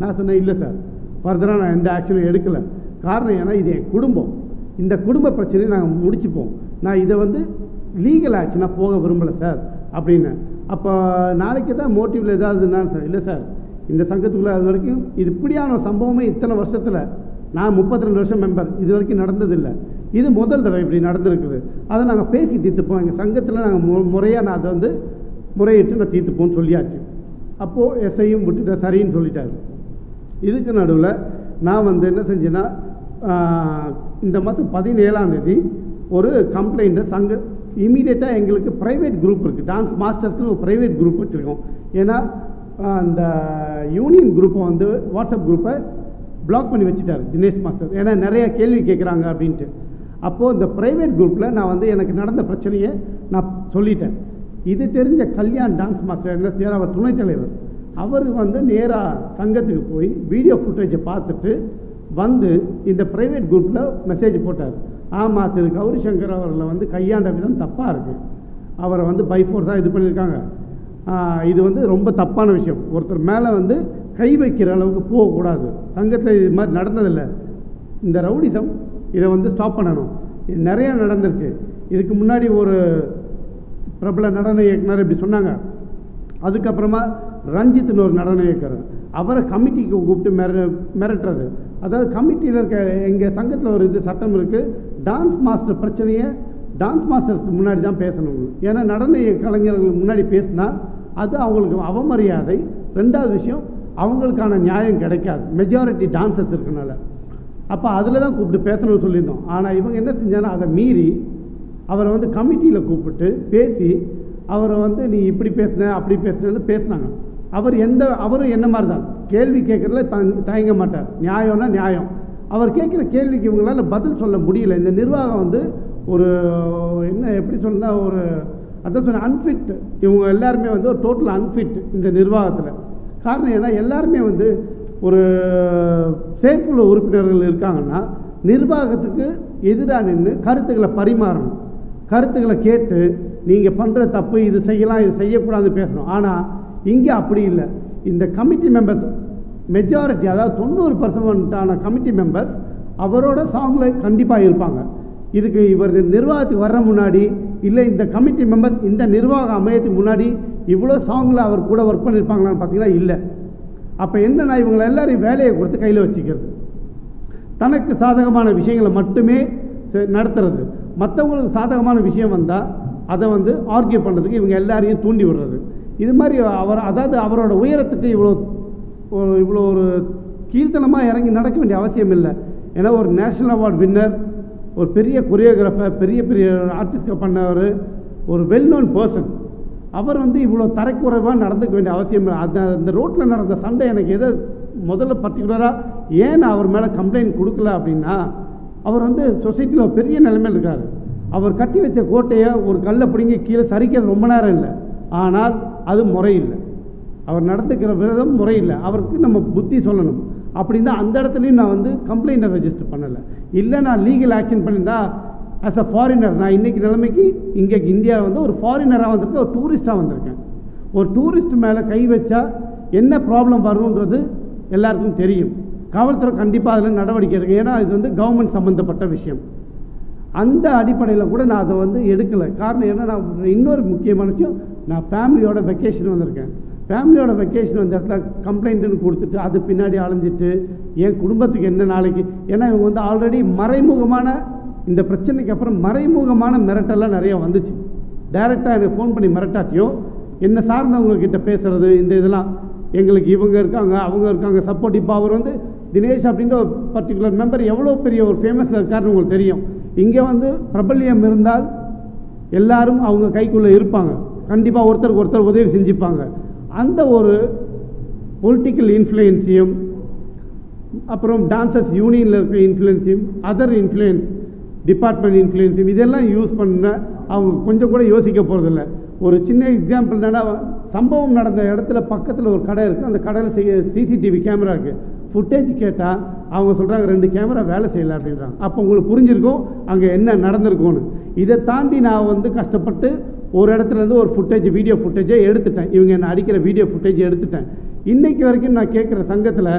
நான் சொன்னேன், இல்லை சார் ஃபர்தராக நான் எந்த ஆக்ஷனும் எடுக்கலை. காரணம் ஏன்னா இது என் குடும்பம், இந்த குடும்ப பிரச்சனையை நாங்கள் முடிச்சுப்போம், நான் இதை வந்து லீகல் ஆக்ஷனாக போக விரும்பலை சார் அப்படின்னு. அப்போ நாளைக்கு தான் மோட்டிவில் ஏதாவதுன்னா சார், இல்லை சார் இந்த சங்கத்துக்குள்ளே அது வரைக்கும் இது இப்படியான ஒரு சம்பவமே இத்தனை வருஷத்தில், நான் 32 வருஷம் மெம்பர், இது வரைக்கும் நடந்ததில்லை, இது முதல் தடவை இப்படி நடந்திருக்குது, அதை நாங்கள் பேசி தீர்த்துப்போம், எங்கள் சங்கத்தில் நாங்கள் முறையாக நான் அதை வந்து முறையிட்டு நான் தீர்த்துப்போன்னு சொல்லியாச்சு. அப்போது எஸ்ஐயும் விட்டுட்டு சரின்னு சொல்லிட்டார். இதுக்கு நடுவில் நான் வந்து என்ன செஞ்சேன்னா இந்த மாதம் 17ஆம் தேதி ஒரு கம்ப்ளைண்ட்டை சங்க இமீடியட்டாக எங்களுக்கு ப்ரைவேட் குரூப் இருக்குது, டான்ஸ் மாஸ்டர்ஸ்க்குன்னு ஒரு ப்ரைவேட் குரூப் வச்சுருக்கோம். ஏன்னா அந்த யூனியன் குரூப்பை வந்து வாட்ஸ்அப் குரூப்பை பிளாக் பண்ணி வச்சுட்டார் தினேஷ் மாஸ்டர், ஏன்னா நிறையா கேள்வி கேட்குறாங்க அப்படின்ட்டு. அப்போது இந்த ப்ரைவேட் குரூப்பில் நான் வந்து எனக்கு நடந்த பிரச்சனையை நான் சொல்லிட்டேன். இது தெரிஞ்ச கல்யாண் டான்ஸ் மாஸ்டர் என்ன செய்யார், அவர் துணைத் தலைவர், அவர் வந்து நேராக சங்கத்துக்கு போய் வீடியோ ஃபுட்டேஜை பார்த்துட்டு வந்து இந்த ப்ரைவேட் குரூப்பில் மெசேஜ் போட்டார். ஆமாம் திரு கௌரி சங்கர் அவர்களை வந்து கையாண்ட விதம் தப்பாக இருக்குது, அவரை வந்து பைஃபோர்ஸாக இது பண்ணியிருக்காங்க, இது வந்து ரொம்ப தப்பான விஷயம், ஒருத்தர் மேலே வந்து கை வைக்கிற அளவுக்கு போகக்கூடாது, சங்கத்தில் இது மாதிரி நடந்ததில்லை, இந்த ரவுடிசம் இதை வந்து ஸ்டாப் பண்ணணும், இது நிறையா நடந்துருச்சு. இதுக்கு முன்னாடி ஒரு பிரபல நடன இயக்குனர் இப்படி சொன்னாங்க. அதுக்கப்புறமா ரஞ்சித்னு ஒரு நடன இயக்குனர், அவரை கமிட்டிக்கு கூப்பிட்டு மிரட்டுறது. அதாவது கமிட்டியில் இருக்க எங்கள் சங்கத்தில் ஒரு இது சட்டம் இருக்குது, டான்ஸ் மாஸ்டர் பிரச்சனையை டான்ஸ் மாஸ்டர்ஸ்க்கு முன்னாடி தான் பேசணும். ஏன்னா நடன கலைஞர்களுக்கு முன்னாடி பேசினா அது அவங்களுக்கு அவமரியாதை. ரெண்டாவது விஷயம், அவங்களுக்கான நியாயம் கிடைக்காது, மெஜாரிட்டி டான்சர்ஸ் இருக்கனால. அப்போ அதில் தான் கூப்பிட்டு பேசணும்னு சொல்லியிருந்தோம். ஆனால் இவங்க என்ன செஞ்சாங்கன்னா அதை மீறி அவரை வந்து கமிட்டியில் கூப்பிட்டு பேசி அவரை வந்து நீ இப்படி பேசின அப்படி பேசினு பேசினாங்க. அவரும் என்ன மாதிரி தான் கேள்வி கேட்குறதுல தயங்க மாட்டார். நியாயம்னா நியாயம். அவர் கேட்குற கேள்விக்கு இவங்களால பதில் சொல்ல முடியல. இந்த நிர்வாகம் வந்து ஒரு எப்படி சொன்னால் ஒரு அதான் சொன்ன அன்ஃபிட். இவங்க எல்லாருமே வந்து ஒரு டோட்டல் அன்ஃபிட் இந்த நிர்வாகத்தில். காரணம் ஏன்னா எல்லாருமே வந்து ஒரு செயற்குழு உறுப்பினர்கள் இருக்காங்கன்னா நிர்வாகத்துக்கு எதிராக நின்று கருத்துக்களை பரிமாறணும், கருத்துக்களை கேட்டு நீங்கள் பண்ணுற தப்பு இது செய்யலாம் இது செய்யக்கூடாது பேசணும். ஆனால் இங்கே அப்படி இல்லை. இந்த கமிட்டி மெம்பர்ஸ் மெஜாரிட்டி, அதாவது 90% கமிட்டி மெம்பர்ஸ் அவரோட சாங்கில் கண்டிப்பாக இருப்பாங்க. இதுக்கு இவர் நிர்வாகத்துக்கு வர்ற முன்னாடி இல்லை இந்த கமிட்டி மெம்பர்ஸ் இந்த நிர்வாகம் அமையத்துக்கு முன்னாடி இவ்வளோ சாங்கில் அவர் கூட ஒர்க் பண்ணியிருப்பாங்களான்னு பார்த்தீங்கன்னா இல்லை. அப்போ என்னென்னா இவங்களை எல்லாரையும் வேலையை கொடுத்து கையில் வச்சுக்கிறது, தனக்கு சாதகமான விஷயங்களை மட்டுமே நடத்துறது, மற்றவங்களுக்கு சாதகமான விஷயம் வந்தால் அதை வந்து ஆர்கியூ பண்ணுறதுக்கு இவங்க எல்லாரையும் தூண்டி விடுறது. இது மாதிரி அதாவது அவரோட உயரத்துக்கு இவ்வளோ ஒரு கீழ்த்தனமாக இறங்கி நடக்க வேண்டிய அவசியம் இல்லை. ஏன்னா ஒரு நேஷ்னல் அவார்ட் வின்னர், ஒரு பெரிய கொரியோகிராஃபர், பெரிய பெரிய ஆர்டிஸ்டாக பண்ணவர், ஒரு வெல் நோன் பர்சன், அவர் வந்து இவ்வளோ தரக்குறைவாக நடந்துக்க வேண்டிய அவசியம் இல்லை. அந்த ரோட்டில் நடந்த சண்டை எனக்கு எதை முதல்ல பர்டிகுலராக ஏன் அவர் மேலே கம்ப்ளைண்ட் கொடுக்கல அப்படின்னா, அவர் வந்து சொசைட்டியில் பெரிய நிலைமையில் இருக்கார். அவர் கட்டி வச்ச கோட்டையை ஒரு கல்லை பிடிங்கி கீழே சரிக்கிறது ரொம்ப நேரம் இல்லை. ஆனால் அது முறையில்லை. அவர் நடந்துக்கிற விரதம் முறையில்லை. அவருக்கு நம்ம புத்தி சொல்லணும். அப்படின்னா அந்த இடத்துலையும் நான் வந்து கம்ப்ளைண்ட்டை ரெஜிஸ்டர் பண்ணலை. இல்லை நான் லீகல் ஆக்ஷன் பண்ணியிருந்தா ஆஸ் அ ஃபாரினர் நான் இன்றைக்கி நிலைமைக்கு இங்கே இந்தியாவில் வந்து ஒரு ஃபாரினராக வந்திருக்கேன், ஒரு டூரிஸ்ட்டாக வந்திருக்கேன். ஒரு டூரிஸ்ட் மேலே கை வச்சா என்ன ப்ராப்ளம் வரும்ன்றது எல்லாருக்கும் தெரியும். காவல்துறை கண்டிப்பாக அதில் நடவடிக்கை எடுக்கும். ஏன்னா இது வந்து கவர்மெண்ட் சம்மந்தப்பட்ட விஷயம். அந்த அடிப்படையில் கூட நான் அதை வந்து எடுக்கலை. காரணம் ஏன்னா நான் இன்னொரு முக்கியமான விஷயம், நான் ஃபேமிலியோட வெக்கேஷன் வந்திருக்கேன். ஃபேமிலியோட வெக்கேஷன் வந்த இடத்துல கம்ப்ளைண்ட்டுன்னு கொடுத்துட்டு அது பின்னாடி அலைஞ்சிட்டு என் குடும்பத்துக்கு என்ன நாளைக்கு, ஏன்னா இவங்க வந்து ஆல்ரெடி மறைமுகமான இந்த பிரச்சனைக்கு அப்புறம் மறைமுகமான மிரட்டெல்லாம் நிறையா வந்துச்சு. டைரெக்டாக எனக்கு ஃபோன் பண்ணி மிரட்டாட்டியும் என்னை சார்ந்தவங்க கிட்ட பேசுகிறது, இந்த இதெல்லாம் எங்களுக்கு இவங்க இருக்காங்க அவங்க இருக்காங்க சப்போர்ட். இப்போ அவர் வந்து தினேஷ் அப்படின்ற ஒரு பர்டிகுலர் மெம்பர் எவ்வளோ பெரிய ஒரு ஃபேமஸில் இருக்காருன்னு உங்களுக்கு தெரியும். இங்கே வந்து பிரபல்யம் இருந்தால் எல்லாரும் அவங்க கைக்குள்ளே இருப்பாங்க, கண்டிப்பாக ஒருத்தருக்கு ஒருத்தர் உதவி செஞ்சுப்பாங்க. அந்த ஒரு பொலிட்டிக்கல் இன்ஃப்ளூயன்ஸையும் அப்புறம் டான்சர்ஸ் யூனியனில் இருக்கிற இன்ஃப்ளூயன்ஸையும் அதர் இன்ஃப்ளூயன்ஸ் டிபார்ட்மெண்ட் இன்ஃப்ளூயன்ஸையும் இதெல்லாம் யூஸ் பண்ண அவங்க கொஞ்சம் கூட யோசிக்க போகிறதில்ல. ஒரு சின்ன எக்ஸாம்பிள் என்னென்னா, சம்பவம் நடந்த இடத்துல பக்கத்தில் ஒரு கடை இருக்குது. அந்த கடையில் சிசிடிவி கேமரா இருக்குது. ஃபுட்டேஜ் கேட்டால் அவங்க சொல்கிறாங்க 2 கேமரா வேலை செய்யலை அப்படின்றாங்க. அப்போ உங்களுக்கு புரிஞ்சிருக்கும் அங்கே என்ன நடந்திருக்கும்னு. இதை தாண்டி நான் வந்து கஷ்டப்பட்டு ஒரு இடத்துலேருந்து ஒரு வீடியோ ஃபுட்டேஜை எடுத்துட்டேன். இவங்க என்ன அடிக்கிற வீடியோ ஃபுட்டேஜ் எடுத்துட்டேன். இன்றைக்கி வரைக்கும் நான் கேட்குற சங்கத்தில்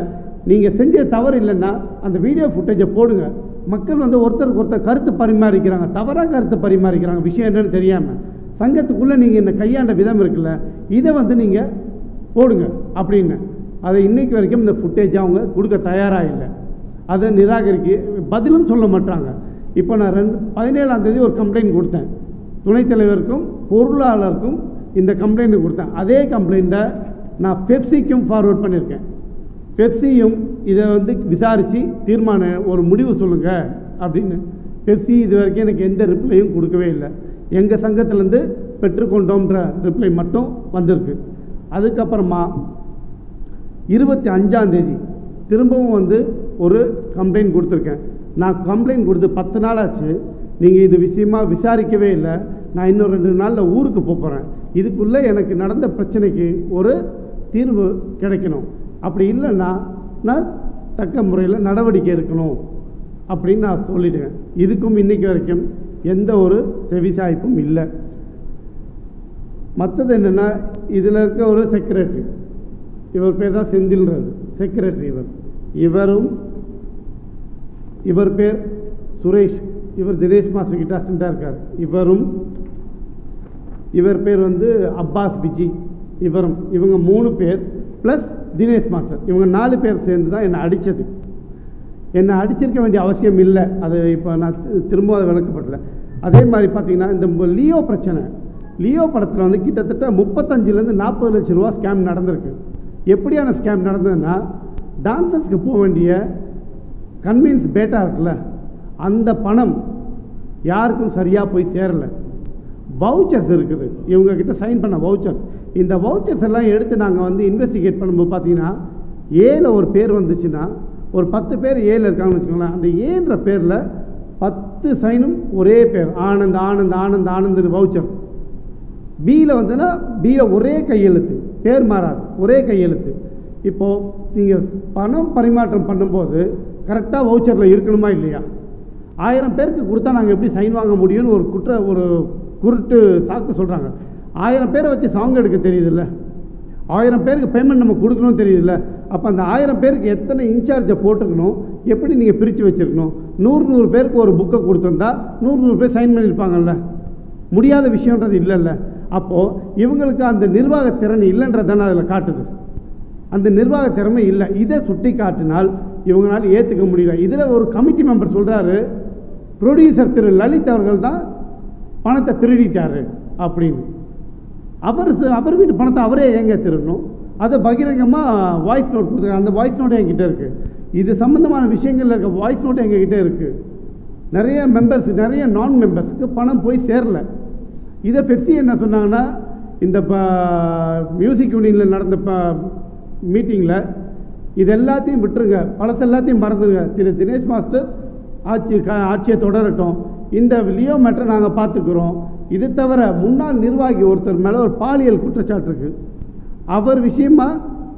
நீங்கள் செஞ்ச தவறு இல்லைன்னா அந்த வீடியோ ஃபுட்டேஜை போடுங்க. மக்கள் வந்து ஒருத்தருக்கு ஒருத்தர் கருத்து பரிமாறிக்கிறாங்க, தவறாக கருத்து பரிமாறிக்கிறாங்க, விஷயம் என்னன்னு தெரியாமல். சங்கத்துக்குள்ளே நீங்கள் இந்த கையாண்ட விதம் இருக்குல்ல, இதை வந்து நீங்கள் போடுங்க அப்படின்னு. அதை இன்றைக்கு வரைக்கும் இந்த ஃபுட்டேஜ் அவங்க கொடுக்க தயாராக இல்லை. அதை பதிலும் சொல்ல மாட்டாங்க. இப்போ நான் 17ஆம் தேதி ஒரு கம்ப்ளைண்ட் கொடுத்தேன். துணைத் தலைவருக்கும் பொருளாளருக்கும் இந்த கம்ப்ளைண்ட் கொடுத்தேன். அதே கம்ப்ளைண்ட்டை நான் பெப்சிக்கும் ஃபார்வர்ட் பண்ணியிருக்கேன். பெப்சியும் இதை வந்து விசாரித்து தீர்மானம் ஒரு முடிவு சொல்லுங்கள் அப்படின்னு. பெப்சி இது வரைக்கும் எனக்கு எந்த ரிப்ளையும் கொடுக்கவே இல்லை. எங்கள் சங்கத்திலேருந்து பெற்றுக்கொண்டோன்ற ரிப்ளை மட்டும் வந்திருக்கு. அதுக்கப்புறமா 25ஆம் தேதி திரும்பவும் வந்து ஒரு கம்ப்ளைண்ட் கொடுத்துருக்கேன். நான் கம்ப்ளைண்ட் கொடுத்து 10 நாள் ஆச்சு. நீங்கள் இது விஷயமாக விசாரிக்கவே இல்லை. நான் இன்னும் 2 நாளில் ஊருக்கு போகிறேன். இதுக்குள்ளே எனக்கு நடந்த பிரச்சனைக்கு ஒரு தீர்வு கிடைக்கணும். அப்படி இல்லைன்னா நான் தக்க முறையில் நடவடிக்கை எடுக்கணும் அப்படின்னு நான் சொல்லிட்டேன். இதுக்கும் இன்றைக்கி வரைக்கும் எந்த ஒரு செவிசாய்ப்பும் இல்லை. மற்றது என்னென்னா, இதில் இருக்க ஒரு செக்ரட்டரி, இவர் பேர் தான் செந்தில்ன்றது செக்ரட்டரி. இவர் பேர் சுரேஷ். இவர் தினேஷ் மாஸ்டர் கிட்ட அசிஸ்டண்டாக இருக்கார். இவர் பேர் வந்து அப்பாஸ் விஜி. இவங்க 3 பேர் ப்ளஸ் தினேஷ் மாஸ்டர், இவங்க 4 பேர் சேர்ந்து தான் என்னை அடித்தது. என்னை அடிச்சிருக்க வேண்டிய அவசியம் இல்லை. அது இப்போ நான் திரும்ப அதை விளக்கப்படல. அதே மாதிரி பார்த்திங்கன்னா, இந்த லியோ பிரச்சனை, லியோ படத்தில் வந்து கிட்டத்தட்ட 35லேருந்து 40 லட்சம் ரூபா ஸ்கேம் நடந்திருக்கு. எப்படியான ஸ்கேம் நடந்ததுன்னா, டான்சர்ஸ்க்கு போக வேண்டிய கன்வீன்ஸ் பேட்டா இருக்குல்ல, அந்த பணம் யாருக்கும் சரியாக போய் சேரலை. வவுச்சர்ஸ் இருக்குது, இவங்கக்கிட்ட சைன் பண்ண வவுச்சர்ஸ். இந்த வவுச்சர்ஸ் எல்லாம் எடுத்து நாங்கள் வந்து இன்வெஸ்டிகேட் பண்ணும்போது பார்த்தீங்கன்னா, ஏல ஒரு பேர் வந்துச்சுன்னா, ஒரு 10 பேர் ஏல இருக்காங்கன்னு வச்சுக்கோங்களேன், அந்த ஏன்ற பேரில் 10 சைனும் ஒரே பேர், ஆனந்த் ஆனந்த் ஆனந்த் ஆனந்த் வவுச்சர். பியில் வந்துன்னா பியில் ஒரே கையெழுத்து, பேர் மாறாது, ஒரே கையெழுத்து. இப்போது நீங்கள் பணம் பரிமாற்றம் பண்ணும்போது கரெக்டாக வவுச்சரில் இருக்கணுமா இல்லையா? 1000 பேருக்கு கொடுத்தா நாங்கள் எப்படி சைன் வாங்க முடியும்னு ஒரு குருட்டு சாக்கு சொல்கிறாங்க. 1000 பேரை வச்சு சாங் எடுக்க தெரியுதில்ல, 1000 பேருக்கு பேமெண்ட் நம்ம கொடுக்கணும்னு தெரியுதில்ல. அப்போ அந்த 1000 பேருக்கு எத்தனை இன்சார்ஜை போட்டுக்கணும், எப்படி நீங்கள் பிரித்து வச்சுருக்கணும்? 100 பேருக்கு ஒரு புக்கை கொடுத்துருந்தா 100 பேர் சைன் பண்ணியிருப்பாங்கல்ல. முடியாத விஷயன்றது இல்லைல்ல. அப்போது இவங்களுக்கு அந்த நிர்வாக திறன் இல்லைன்றதானே அதில் காட்டுது. அந்த நிர்வாக திறமை இல்லை. இதை சுட்டி காட்டினால் இவங்களால ஏற்றுக்க முடியல. இதில் ஒரு கமிட்டி மெம்பர் சொல்கிறாரு, ப்ரொடியூசர் திரு லலித் அவர்கள் தான் பணத்தை திருடிட்டார் அப்படின்னு. அவர் வீட்டு பணத்தை அவரே ஏங்க திருடணும்? அதை பகிரங்கமாக வாய்ஸ் நோட் கொடுத்துருக்காங்க. அந்த வாய்ஸ் நோட்டே என்கிட்ட இருக்குது. இது சம்மந்தமான விஷயங்களில் இருக்க வாய்ஸ் நோட்டு எங்ககிட்ட இருக்குது. நிறைய மெம்பர்ஸ், நிறைய நான் மெம்பர்ஸுக்கு பணம் போய் சேரல. இதை பெப்சி என்ன சொன்னாங்கன்னா, இந்த மியூசிக் யூனியனில் நடந்த மீட்டிங்கில் இது எல்லாத்தையும் விட்டுருங்க, பழசு எல்லாத்தையும் மறந்துடுங்க, திரு தினேஷ் மாஸ்டர் ஆட்சியை தொடரட்டும், இந்த லியோ மேட்டரை நாங்கள் பார்த்துக்கிறோம். இது தவிர முன்னாள் நிர்வாகி ஒருத்தர் மேலே ஒரு பாலியல் குற்றச்சாட்டு இருக்குது, அவர் விஷயமா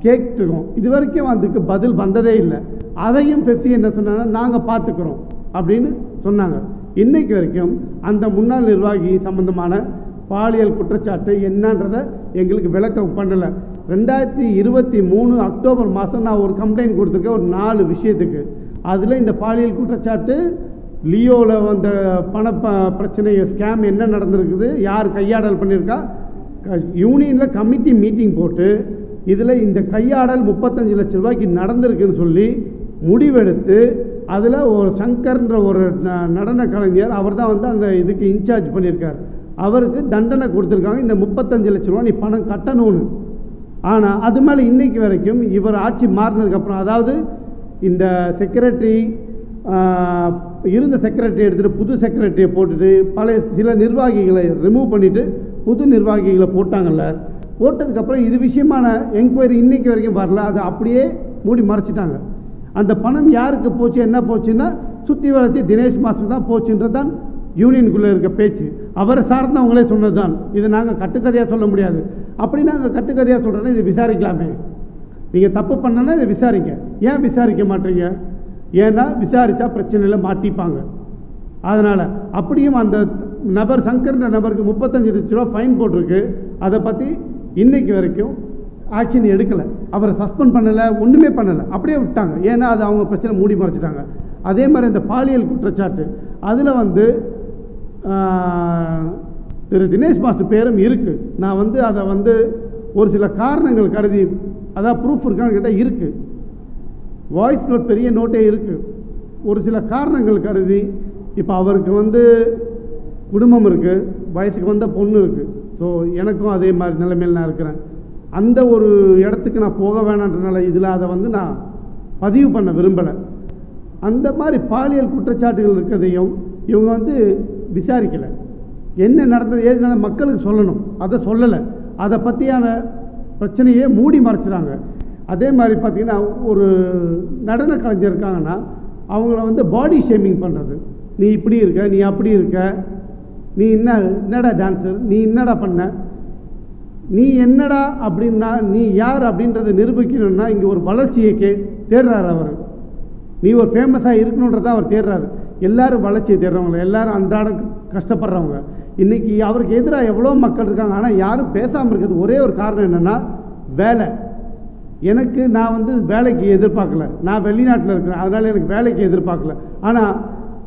கேட்டுருக்கோம். இது வரைக்கும் அதுக்கு பதில் வந்ததே இல்லை. அதையும் பெப்சி என்ன சொன்னாங்கன்னா, நாங்கள் பார்த்துக்கிறோம் அப்படின்னு சொன்னாங்க. இன்றைக்கு வரைக்கும் அந்த முன்னாள் நிர்வாகி சம்பந்தமான பாலியல் குற்றச்சாட்டு என்னன்றதை எங்களுக்கு விளக்கம் பண்ணலை. 2023 அக்டோபர் மாதம் நான் ஒரு கம்ப்ளைண்ட் கொடுத்துருக்கேன், ஒரு 4 விஷயத்துக்கு. அதில் இந்த பாலியல் குற்றச்சாட்டு, லியோவில் வந்த பண பிரச்சனை, ஸ்கேம் என்ன நடந்திருக்குது, யார் கையாடல் பண்ணியிருக்கா, யூனியனில் கமிட்டி மீட்டிங் போட்டு இதில் இந்த கையாடல் 35 லட்ச ரூபாய்க்கு நடந்திருக்குன்னு சொல்லி முடிவெடுத்து, அதில் ஒரு சங்கர்ன்ற ஒரு நடன கலைஞர், அவர் தான் வந்து அந்த இதுக்கு இன்சார்ஜ் பண்ணியிருக்கார். அவருக்கு தண்டனை கொடுத்துருக்காங்க, இந்த 35 லட்ச ரூபா நீ பணம் கட்டணும்னு. ஆனால் அது மேலே இன்றைக்கு வரைக்கும் இவர் ஆட்சி மாறினதுக்கப்புறம், அதாவது இந்த செக்ரட்டரி இருந்த செக்ரட்டரி எடுத்துகிட்டு புது செக்ரட்டரியை போட்டுட்டு சில நிர்வாகிகளை ரிமூவ் பண்ணிவிட்டு புது நிர்வாகிகளை போட்டாங்கல்ல, போட்டதுக்கப்புறம் இது விஷயமான என்கொயரி இன்றைக்கு வரைக்கும் வரல. அதை அப்படியே மூடி மறைச்சிட்டாங்க. அந்த பணம் யாருக்கு போச்சு, என்ன போச்சுன்னா சுற்றி வளர்ச்சி தினேஷ் மாஸ்டர் தான் போச்சுன்றது தான் யூனியனுக்குள்ளே இருக்க பேச்சு. அவரை சார்ந்தவங்களே சொன்னது தான். இதை நாங்கள் கட்டுக்கதையாக சொல்ல முடியாது. அப்படி நாங்கள் கட்டுக்கதையாக சொல்கிறோன்னா இதை விசாரிக்கலாமே. நீங்கள் தப்பு பண்ணனா இதை விசாரிங்க. ஏன் விசாரிக்க மாட்டீங்க? ஏன்னா விசாரித்தா பிரச்சனையில் மாட்டிப்பாங்க. அதனால் அப்படியும் அந்த நபர் சங்கர்ன்ற நபருக்கு 35 லட்ச ரூபா ஃபைன் போட்டிருக்கு. அதை பற்றி இன்றைக்கு வரைக்கும் ஆக்ஷன் எடுக்கலை. அவரை சஸ்பெண்ட் பண்ணலை, ஒன்றுமே பண்ணலை, அப்படியே விட்டாங்க. ஏன்னா அது அவங்க பிரச்சனை மூடி மறைச்சிட்டாங்க. அதே மாதிரி இந்த பாலியல் குற்றச்சாட்டு, அதில் வந்து திரு தினேஷ் மாஸ்டர் பேரும் இருக்குது. நான் வந்து அதை வந்து ஒரு சில காரணங்கள் கருதி, அதாவது ப்ரூஃப் இருக்கான்னு கேட்டால் இருக்குது, வாய்ஸ் நோட் பெரிய நோட்டே இருக்குது. ஒரு சில காரணங்கள் கருதி, இப்போ அவருக்கு வந்து குடும்பம் இருக்குது, வயசுக்கு வந்த பொண்ணு இருக்குது. ஸோ எனக்கும் அதே மாதிரி நிலைமையில் நான் இருக்கிறேன். அந்த ஒரு இடத்துக்கு நான் போக வேணான்றனால இதில் அதை வந்து நான் பதிவு பண்ண விரும்பலை. அந்த மாதிரி பாலியல் குற்றச்சாட்டுகள் இருக்கிறதையும் இவங்க வந்து விசாரிக்கலை. என்ன நடந்தது, ஏதுனால மக்களுக்கு சொல்லணும், அதை சொல்லலை. அதை பற்றியான பிரச்சனையே மூடி மறைச்சிடாங்க. அதே மாதிரி பார்த்திங்கன்னா, ஒரு நடன கலைஞர் இருக்காங்கன்னா அவங்கள வந்து பாடி ஷேமிங் பண்ணுறது. நீ இப்படி இருக்க, நீ அப்படி இருக்க, நீ என்னடா டான்ஸர், நீ என்னடா பண்ண, நீ என்னடா அப்படின்னா, நீ யார் அப்படின்றத நிரூபிக்கணும்னா இங்கே ஒரு வளர்ச்சியை தேடுறாரு அவர். நீ ஒரு ஃபேமஸாக இருக்கணுன்றதை அவர் தேடுறாரு. எல்லோரும் வளர்ச்சியை தேடுறவங்க, எல்லோரும் அன்றாட கஷ்டப்படுறவங்க. இன்றைக்கி அவருக்கு எதிராக எவ்வளோ மக்கள் இருக்காங்க. ஆனால் யாரும் பேசாமல் இருக்கிறது ஒரே ஒரு காரணம் என்னென்னா வேலை. நான் வந்து வேலைக்கு எதிர்பார்க்கல, நான் வெளிநாட்டில் இருக்கிறேன், அதனால் எனக்கு வேலைக்கு எதிர்பார்க்கல. ஆனால்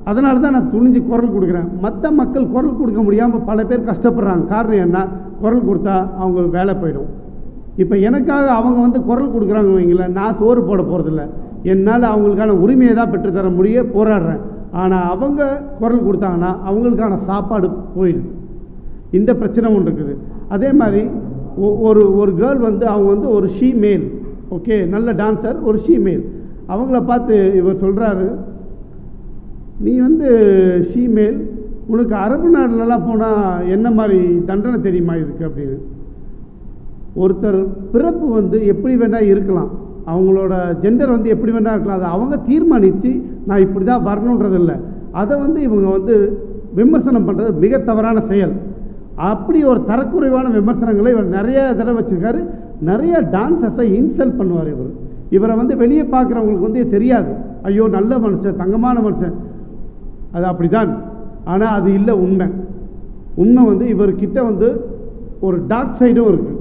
அதனால தான் நான் துணிஞ்சு குரல் கொடுக்குறேன். மற்ற மக்கள் குரல் கொடுக்க முடியாமல் பல பேர் கஷ்டப்படுறாங்க. காரணம் என்ன, குரல் கொடுத்தா அவங்களுக்கு வேலை போயிடும். இப்போ எனக்காக அவங்க வந்து குரல் கொடுக்குறாங்க வைங்களேன், நான் சோறு போட போகிறதில்ல, என்னால் அவங்களுக்கான உரிமையை தான் பெற்றுத்தர முடிய போராடுறேன். ஆனால் அவங்க குரல் கொடுத்தாங்கன்னா அவங்களுக்கான சாப்பாடு போயிடுது. இந்த பிரச்சனை ஒன்று இருக்குது. அதே மாதிரி ஒரு கேர்ள் வந்து அவங்க வந்து ஒரு ஷீ மேல், ஓகே, நல்ல டான்ஸர், ஒரு ஷீ மேல். அவங்கள பார்த்து இவர் சொல்கிறாரு, நீ வந்து ஷீமேல், உனக்கு அரபு நாடுலலாம் போனால் என்ன மாதிரி தண்டனை தெரியுமா இதுக்கு அப்படின்னு. ஒருத்தர் பிறப்பு வந்து எப்படி வேணால் இருக்கலாம், அவங்களோட ஜெண்டர் வந்து எப்படி வேணால் இருக்கலாம், அதை அவங்க தீர்மானித்து நான் இப்படி தான் வரணுன்றது இல்லை. அதை வந்து இவங்க வந்து விமர்சனம் பண்ணுறது மிக தவறான செயல். அப்படி ஒரு தரக்குறைவான விமர்சனங்களை இவர் நிறைய தடவை வச்சுருக்காரு. நிறைய டான்ஸஸை இன்சல்ட் பண்ணுவார் இவரை வந்து வெளியே பார்க்குறவங்களுக்கு வந்து தெரியாது, ஐயோ நல்ல மனுஷன், தங்கமான மனுஷன், அது அப்படி தான். ஆனால் அது இல்லை உண்மை வந்து இவர்கிட்ட வந்து ஒரு டார்க் சைடும் இருக்குது.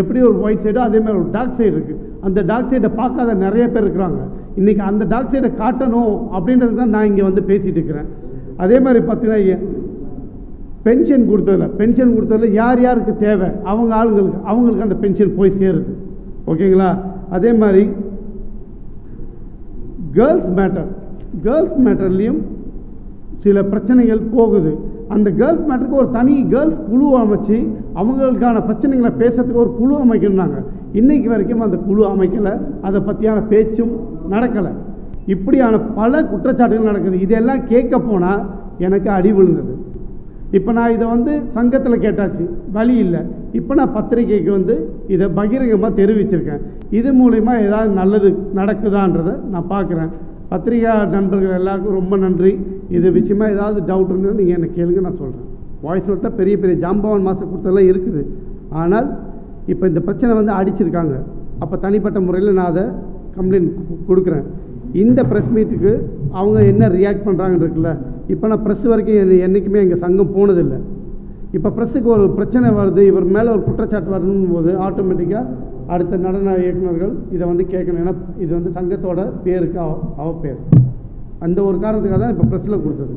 எப்படி ஒரு ஒயிட் சைடோ அதே மாதிரி ஒரு டார்க் சைடு இருக்குது. அந்த டார்க் சைடை பார்க்காத நிறைய பேர் இருக்கிறாங்க. இன்றைக்கி அந்த டார்க் சைடை காட்டணும் அப்படின்றது தான் நான் இங்கே வந்து பேசிகிட்டு இருக்கிறேன். அதே மாதிரி பார்த்தீங்கன்னா பென்ஷன் கொடுத்ததில் யார் யாருக்கு தேவை அவங்களுக்கு அந்த பென்ஷன் போய் சேருது. ஓகேங்களா? அதே மாதிரி கேர்ள்ஸ் மேட்டர்லேயும் சில பிரச்சனைகள் போகுது. அந்த கேர்ள்ஸ் மேட்டருக்கு ஒரு தனி கேர்ள்ஸ் குழு அமைச்சு அவங்களுக்கான பிரச்சனைகளை பேசுறதுக்கு ஒரு குழு அமைக்கணும்னாங்க. இன்றைக்கு வரைக்கும் அந்த குழு அமைக்கலை, அதை பற்றியான பேச்சும் நடக்கலை. இப்படியான பல குற்றச்சாட்டுகள் நடக்குது. இதெல்லாம் கேட்க போனால் எனக்கு அடி விழுந்தது. இப்போ நான் இதை வந்து சங்கத்தில் கேட்டாச்சு, வழி இல்லை. இப்போ நான் பத்திரிகைக்கு வந்து இதை பகிரங்கமாக தெரிவிச்சிருக்கேன். இது மூலமா ஏதாவது நல்லது நடக்குதான்றதை நான் பார்க்குறேன். பத்திரிகா நண்பர்கள் எல்லாருக்கும் ரொம்ப நன்றி. இது விஷயமாக ஏதாவது டவுட் இருந்தால் நீங்கள் என்னை கேளுங்க, நான் சொல்கிறேன். வாய்ஸ் நோட்டில் பெரிய பெரிய ஜாம்பவான் மாதம் கொடுத்ததெல்லாம் இருக்குது. ஆனால் இப்போ இந்த பிரச்சனை வந்து அடிச்சிருக்காங்க. அப்போ தனிப்பட்ட முறையில் நான் அதை கம்ப்ளைண்ட் கொடுக்குறேன். இந்த ப்ரெஸ் மீட்டுக்கு அவங்க என்ன ரியாக்ட் பண்ணுறாங்கன்னு இருக்குல்ல. இப்போ நான் ப்ரெஸ் வரைக்கும் என்றைக்குமே எங்கள் சங்கம் போனதில்லை. இப்போ ப்ரெஸ்ஸுக்கு ஒரு பிரச்சனை வருது, இவர் மேலே ஒரு குற்றச்சாட்டு வரணும் போது ஆட்டோமேட்டிக்காக அடுத்த நடன இயக்குநர்கள் இதை வந்து கேட்கணும். ஏன்னா இது வந்து சங்கத்தோட பேருக்கு அவ பேர். அந்த ஒரு காரணத்துக்காக தான் இப்போ ப்ரெஸ்ஸில் கொடுத்தது.